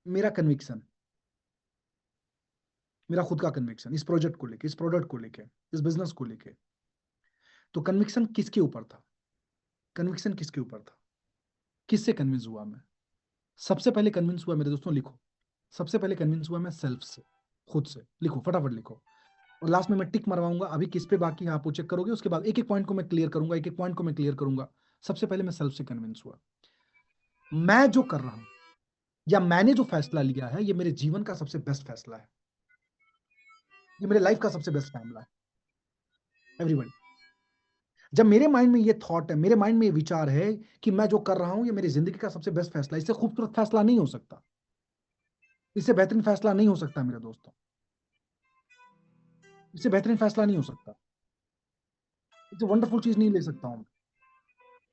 मेरा कन्विक्शन, मेरा खुद का कन्विक्शन इस प्रोजेक्ट को लेके, इस प्रोडक्ट को लेके, इस बिजनेस को लेके। तो कन्विक्शन किसके ऊपर था? कन्विक्शन किसके ऊपर था? किससे कन्विंस हुआ मैं? सबसे पहले कन्विंस हुआ मेरे दोस्तों, लिखो, सबसे पहले कन्विंस हुआ मैं सेल्फ से, खुद से। लिखो, फटाफट लिखो, और लास्ट में मैं टिक मरवाऊंगा अभी किस पे बाकी है आप वो चेक करोगे, उसके बाद एक एक पॉइंट को मैं क्लियर करूंगा, एक एक पॉइंट को मैं क्लियर करूंगा। सबसे पहले मैं सेल्फ से कन्विंस हुआ। मैं जो कर रहा हूं या मैंने जो फैसला लिया है, ये मेरे जीवन का सबसे बेस्ट फैसला है, ये मेरे लाइफ का सबसे बेस्ट फैसला है। एवरीबॉडी, जब मेरे माइंड में ये थॉट है, मेरे माइंड में ये विचार है कि मैं जो कर रहा हूं ये मेरी जिंदगी का सबसे बेस्ट फैसला है, इससे खूबसूरत फैसला नहीं हो सकता, इससे बेहतरीन फैसला नहीं हो सकता मेरे दोस्तों, इससे बेहतरीन फैसला नहीं हो सकता, इससे वंडरफुल चीज नहीं ले सकता हूं।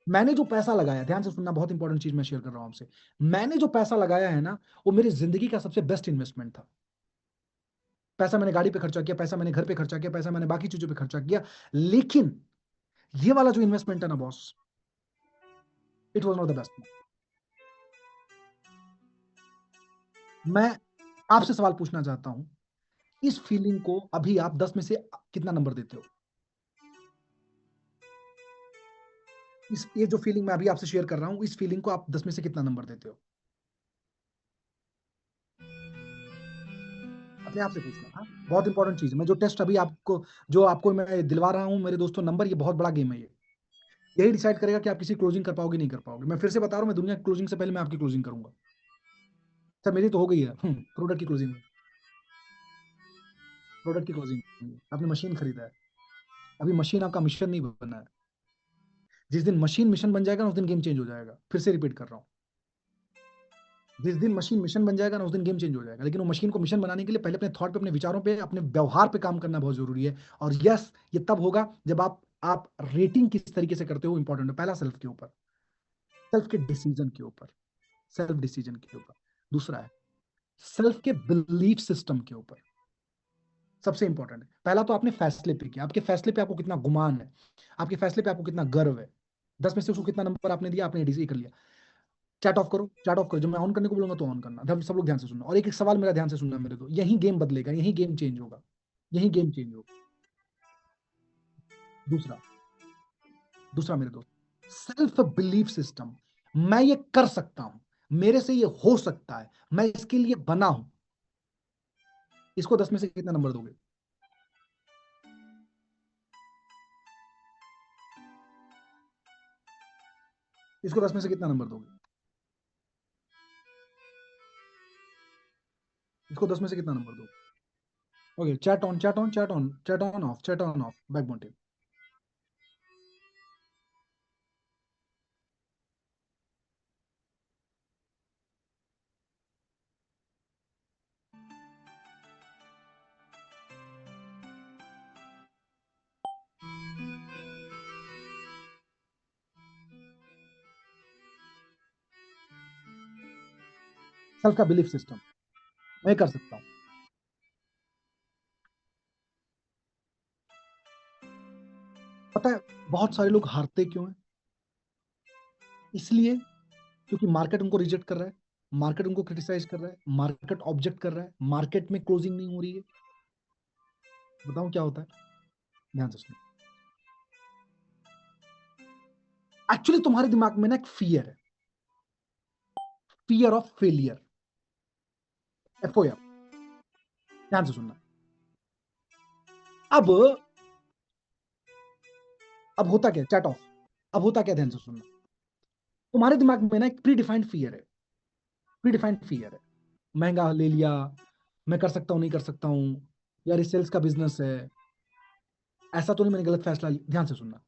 मैंने जो पैसा लगाया, ध्यान से सुनना, बहुत इंपॉर्टेंट चीज मैं शेयर कर रहा हूं आपसे। मैंने जो पैसा लगाया है ना, वो मेरी जिंदगी का सबसे बेस्ट इन्वेस्टमेंट था। पैसा मैंने गाड़ी पे खर्चा किया, पैसा मैंने घर पे खर्चा किया, पैसा मैंने बाकी चीजों पे खर्चा किया, लेकिन ये वाला जो इन्वेस्टमेंट है ना boss, it was not the best. मैं आपसे सवाल पूछना चाहता हूं, इस फीलिंग को अभी आप 10 में से कितना नंबर देते हो? ये जो फीलिंग मैं अभी आपसे शेयर कर रहा हूं, इस फीलिंग को आप 10 में से कितना नंबर देते हो? अपने आप से पूछना। हाँ, बहुत इंपॉर्टेंट चीज है। मैं जो टेस्ट अभी आपको, जो आपको मैं दिलवा रहा हूं मेरे दोस्तों, नंबर, ये बहुत बड़ा गेम है। ये यही डिसाइड करेगा कि आप किसी क्लोजिंग कर पाओगे नहीं कर पाओगे। मैं फिर से बता रहा हूं, मैं दुनिया की क्लोजिंग से पहले मैं आपकी क्लोजिंग करूंगा। सर मेरी तो हो गई है, प्रोडक्ट की क्लोजिंग, प्रोडक्ट की क्लोजिंग। आपने मशीन खरीदा है, अभी मशीन आपका मिशन नहीं बना है। जिस दिन मशीन मिशन बन जाएगा ना, उस दिन गेम चेंज हो जाएगा। फिर से रिपीट कर रहा हूँ, जिस दिन मशीन मिशन बन जाएगा ना, उस दिन गेम चेंज हो जाएगा। लेकिन वो मशीन को मिशन बनाने के लिए पहले अपने थॉट पे, अपने विचारों पे, अपने व्यवहार पे काम करना बहुत जरूरी है। और यस, ये तब होगा जब आप रेटिंग किस तरीके से करते हो, इंपॉर्टेंट है। पहला सेल्फ के ऊपर, सेल्फ के डिसीजन के ऊपर, सेल्फ डिसीजन के ऊपर। दूसरा है सेल्फ के बिलीफ सिस्टम के ऊपर। सबसे इंपॉर्टेंट है, पहला तो आपने फैसले पे किया, आपके फैसले पे आपको कितना गुमान है, आपके फैसले पे आपको कितना गर्व है। 10 में से उसको कितना नंबर आपने दिया, आपने डिसाइड कर लिया। चैट ऑफ करो, चैट ऑफ करो। जब मैं ऑन करने को बोलूंगा तो ऑन करना। सब लोग ध्यान से सुनना, और एक एक सवाल मेरा ध्यान से सुनना मेरे को। यही गेम बदलेगा, यही गेम चेंज होगा, यही गेम चेंज होगा। दूसरा, दूसरा मेरे दोस्त, सेल्फ बिलीफ सिस्टम। मैं ये कर सकता हूं, मेरे से ये हो सकता है, मैं इसके लिए बना हूं। इसको 10 में से कितना नंबर दोगे? इसको 10 में से कितना नंबर दोगे? इसको 10 में से कितना नंबर दोगे? Okay, chat on, chat on, chat on, chat on off, chat on off, backbone team. Self का बिलीफ सिस्टम, मैं कर सकता हूं। पता है बहुत सारे लोग हारते क्यों हैं? इसलिए क्योंकि मार्केट उनको रिजेक्ट कर रहा है, मार्केट उनको क्रिटिसाइज कर रहा है, मार्केट ऑब्जेक्ट कर रहा है, मार्केट में क्लोजिंग नहीं हो रही है। बताऊं क्या होता है? ध्यान से सुनो। एक्चुअली तुम्हारे दिमाग में ना एक फियर है, फियर ऑफ फेलियर, एफओएफ। ध्यान से सुनना। अब अब होता क्या, चैट ऑफ। अब होता क्या, ध्यान से सुनना। तुम्हारे दिमाग में ना एक प्री डिफाइंड फियर है, प्री डिफाइंड फियर है। महंगा ले लिया, मैं कर सकता हूं नहीं कर सकता हूं, यार ये सेल्स का बिजनेस है, ऐसा तो नहीं मैंने गलत फैसला लिया। ध्यान से सुनना।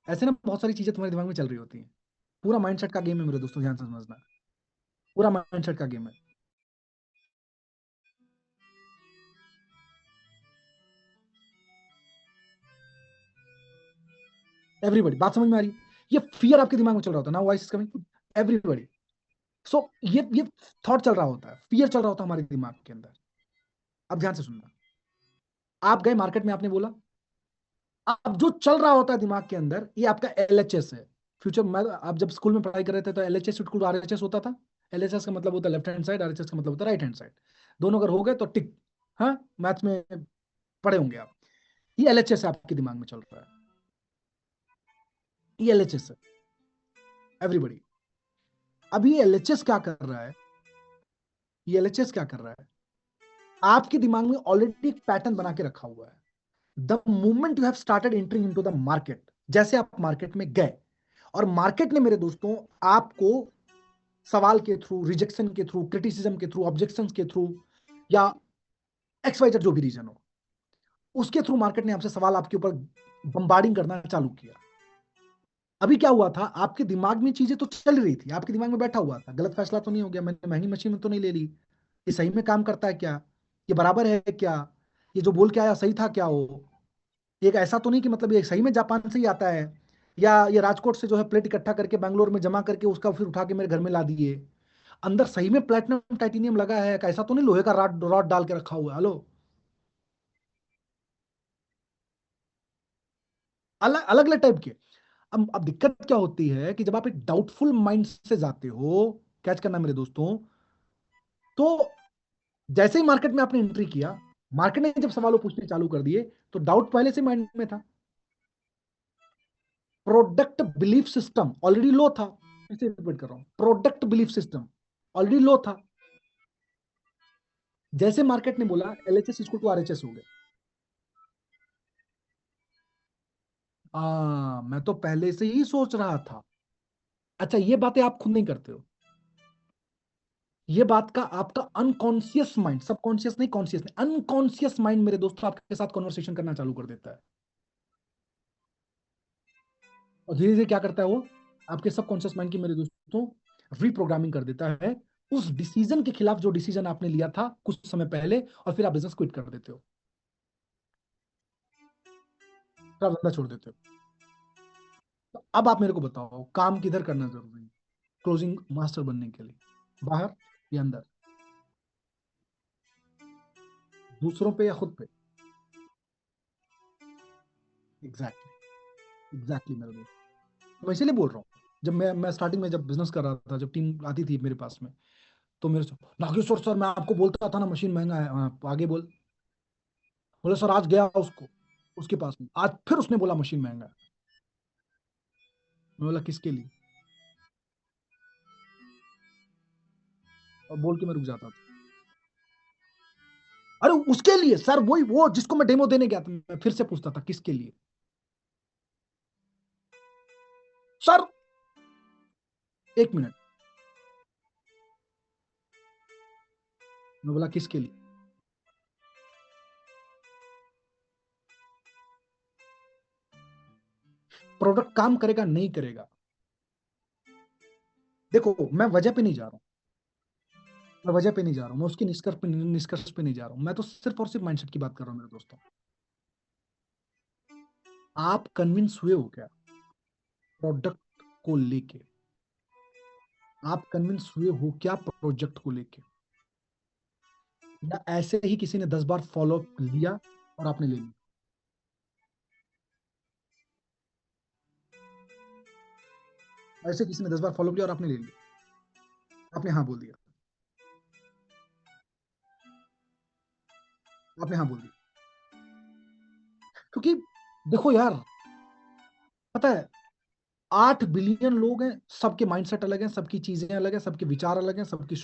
ऐसे ना बहुत सारी चीजें तुम्हारे दिमाग में चल रही होती हैं। पूरा माइंडसेट का गेम है मेरे दोस्तों, ध्यान से समझना। पूरा माइंडसेट का गेम है। एवरीबॉडी, बात समझ में आ रही है? ये फियर आपके दिमाग में चल रहा होता है ना, वॉइस इज कमिंग एवरीबॉडी। सो ये थॉट चल रहा होता है, फियर चल रहा होता है हमारे दिमाग के अंदर। अब ध्यान से सुनना। आप गए मार्केट में, आपने बोला, अब जो चल रहा होता है दिमाग के अंदर, ये आपका एलएचएस है। फ्यूचर में आप जब स्कूल में पढ़ाई कर रहे थे तो एलएचएस इक्वल टू आरएचएस होता था। LHS का मतलब होता है लेफ्ट हैंड साइड, RHS का मतलब होता है राइट हैंड साइड। दोनों अगर हो गए तो टिक। हाँ, मैथ्स में पढ़े होंगे आप। ये LHS आपके दिमाग में चल रहा है, ये LHS है एवरीबडी। अब ये LHS क्या कर रहा है, ये LHS क्या कर रहा है, आपके दिमाग में ऑलरेडी एक पैटर्न बना के रखा हुआ है। The moment you have started entering into the market, जैसे आप मार्केट में गए और मार्केट ने मेरे दोस्तों आपको सवाल के थ्रू, रिजेक्शन के थ्रू, क्रिटिसिज्म के थ्रू, ऑब्जेक्शन के थ्रू, या XYZ जो भी रीजन हो, उसके थ्रू मार्केट ने आपसे सवाल आपके ऊपर बम्बार्डिंग करना चालू किया। अभी क्या हुआ था, आपके दिमाग में चीजें तो चल रही थी, आपके दिमाग में बैठा हुआ था, गलत फैसला तो नहीं हो गया, मैंने महंगी मशीन तो नहीं ले ली, ये सही में काम करता है क्या, ये बराबर है क्या, ये जो बोल के आया सही था क्या, वो एक ऐसा तो नहीं कि मतलब ये सही में जापान से ही आता है, या ये राजकोट से जो है प्लेट इकट्ठा करके बैंगलोर में जमा करके उसका फिर उठा के मेरे घर में ला दिए, अंदर सही में प्लेटिनम टाइटेनियम लगा है, ऐसा तो नहीं लोहे का रॉड रॉड डाल के रखा हुआ है। हेलो, अलग अलग अलग टाइप के। अब दिक्कत क्या होती है कि जब आप एक डाउटफुल माइंड से जाते हो, कैच करना मेरे दोस्तों, तो जैसे ही मार्केट में आपने एंट्री किया, मार्केट ने जब सवालों पूछने चालू कर दिए, तो डाउट पहले से माइंड में था, प्रोडक्ट बिलीफ सिस्टम ऑलरेडी लो था। इसे रिपीट कर रहा हूं, प्रोडक्ट बिलीफ सिस्टम ऑलरेडी लो था। जैसे मार्केट ने बोला LHS इक्वल टू RHS हो गया, मैं तो पहले से ही सोच रहा था। अच्छा, ये बातें आप खुद नहीं करते हो, ये बात का आपका अनकॉन्शियस माइंड, सबकॉन्शियस नहीं, कॉन्शियस नहीं, अनकॉन्शियस माइंड मेरे दोस्तों आपके साथ कॉन्वर्सेशन करना चालू कर देता है। और धीरे धीरे क्या करता है वो, आपके सबकॉन्शियस माइंड की मेरे दोस्तों रीप्रोग्रामिंग कर देता है उस डिसीजन के खिलाफ जो डिसीजन आपने लिया था कुछ समय पहले, और फिर आप बिजनेस क्विट कर देते हो, फिर आप धंधा छोड़ देते हो। तो अब आप मेरे को बताओ, काम किधर करना जरूरी है क्लोजिंग मास्टर बनने के लिए, बाहर या अंदर, दूसरों पे या खुद पे? एग्जैक्टली, एग्जैक्टली मेरे दोस्त, मैं इसीलिए बोल रहा हूँ। जब मैं स्टार्टिंग में जब बिजनेस कर रहा था, जब टीम आती थी मेरे पास में, तो मेरे से, नागेश्वर सर मैं आपको बोलता था ना मशीन महंगा है, आगे बोल। बोले सर आज गया उसको, उसके पास में, आज फिर उसने बोला मशीन महंगा है। मैं बोला किसके लिए, और बोल के मैं रुक जाता था। अरे उसके लिए सर, वही वो जिसको मैं डेमो देने गया था, मैं फिर से पूछता था किसके लिए सर, 1 मिनट। मैं बोला किसके लिए, प्रोडक्ट काम करेगा नहीं करेगा, देखो मैं वजह पे नहीं जा रहा हूँ, मैं वजह पे नहीं जा रहा हूँ, मैं उसके निष्कर्ष पे नहीं जा रहा हूँ, मैं तो सिर्फ और सिर्फ माइंडसेट की बात कर रहा हूँ मेरे दोस्तों। आप कन्विंस हुए हो क्या प्रोडक्ट को लेके, आप कन्विंस हुए हो क्या प्रोजेक्ट को लेके, या ऐसे ही किसी ने 10 बार फॉलो लिया और आपने ले लिया, ऐसे किसी ने 10 बार फॉलो किया और आपने ले लिया, आपने हाँ बोल दिया, आपने हाँ बोल दिया, क्योंकि देखो यार, पता है 8 बिलियन लोग हैं, सबके माइंडसेट अलग हैं, सबकी चीजें अलग हैं, सबके विचार अलग हैं, सबकी